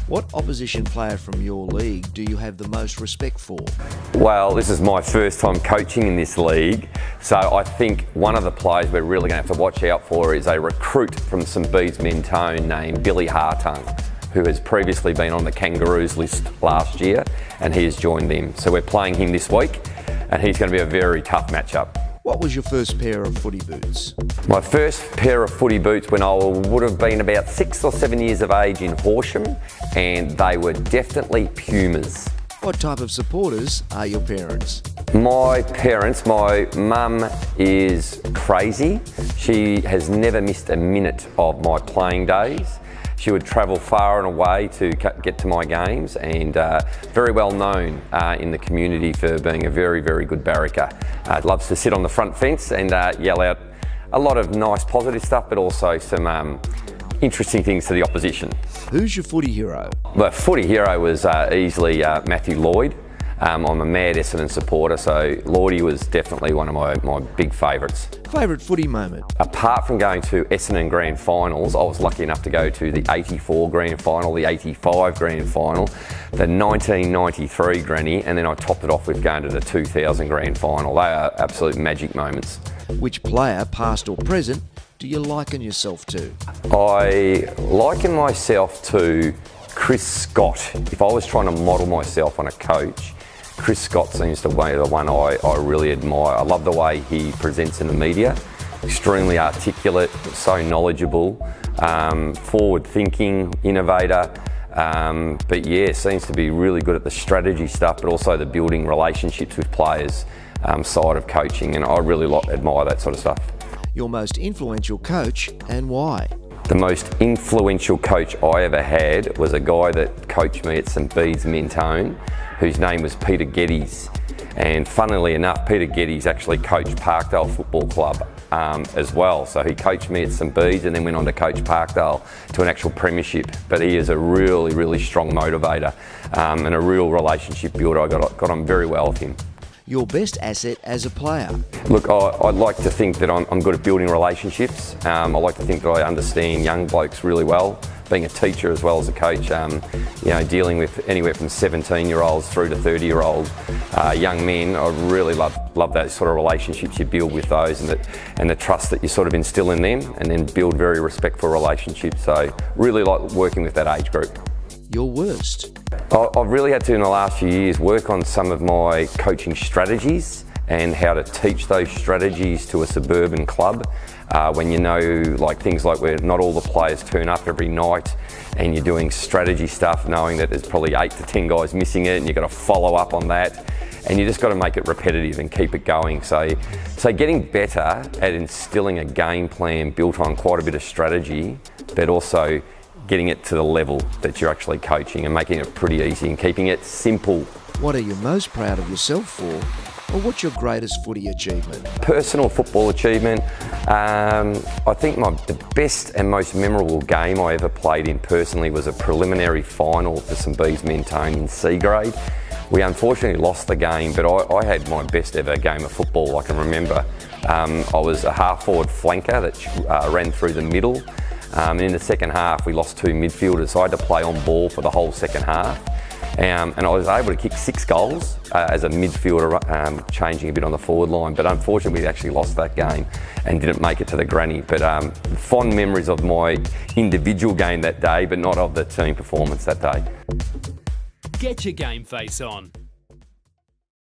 What opposition player from your league do you have the most respect for? Well, this is my first time coaching in this league, so I think one of the players we're really going to have to watch out for is a recruit from St Bede's Mentone named Billy Hartung, who has previously been on the Kangaroos list last year, and he has joined them. So we're playing him this week, and he's going to be a very tough matchup. What was your first pair of footy boots? My first pair of footy boots when I would have been about 6 or 7 years of age in Horsham, and they were definitely Pumas. What type of supporters are your parents? My parents, my mum is crazy. She has never missed a minute of my playing days. She would travel far and away to get to my games, and very well known in the community for being a very, very good barracker. Loves to sit on the front fence and yell out a lot of nice positive stuff, but also some interesting things to the opposition. Who's your footy hero? The footy hero was easily Matthew Lloyd. I'm a mad Essendon supporter, so Lloydie was definitely one of my big favourites. Favourite footy moment? Apart from going to Essendon Grand Finals, I was lucky enough to go to the 84 Grand Final, the 85 Grand Final, the 1993 Granny, and then I topped it off with going to the 2000 Grand Final. They are absolute magic moments. Which player, past or present, do you liken yourself to? I liken myself to Chris Scott. If I was trying to model myself on a coach, Chris Scott seems to be the one I really admire. I love the way he presents in the media. Extremely articulate, so knowledgeable, forward-thinking, innovator. But yeah, seems to be really good at the strategy stuff, but also the building relationships with players side of coaching, and I really admire that sort of stuff. Your most influential coach and why? The most influential coach I ever had was a guy that coached me at St Bede's Mentone, whose name was Peter Geddes. And funnily enough, Peter Geddes actually coached Parkdale Football Club as well. So he coached me at St Bede's and then went on to coach Parkdale to an actual premiership. But he is a really, really strong motivator and a real relationship builder. I got on very well with him. Your best asset as a player? Look, I'd like to think that I'm good at building relationships. I like to think that I understand young blokes really well. Being a teacher as well as a coach, dealing with anywhere from 17-year-olds through to 30-year-old young men, I really love those sort of relationships you build with those, and the trust that you sort of instill in them, and then build very respectful relationships. So really like working with that age group. Your worst? I've really had to, in the last few years, work on some of my coaching strategies and how to teach those strategies to a suburban club. When you know, like things like where not all the players turn up every night, and you're doing strategy stuff knowing that there's probably 8 to 10 guys missing it, and you've got to follow up on that, and you just got to make it repetitive and keep it going. So getting better at instilling a game plan built on quite a bit of strategy, but also getting it to the level that you're actually coaching and making it pretty easy and keeping it simple. What are you most proud of yourself for? Or what's your greatest footy achievement? Personal football achievement. I think the best and most memorable game I ever played in personally was a preliminary final for St Bede's Mentone in C grade. We unfortunately lost the game, but I had my best ever game of football I can remember. I was a half-forward flanker that ran through the middle. And in the second half, we lost 2 midfielders, so I had to play on ball for the whole second half. And I was able to kick 6 goals as a midfielder, changing a bit on the forward line. But unfortunately, we actually lost that game and didn't make it to the granny. But fond memories of my individual game that day, but not of the team performance that day. Get your GameFace on.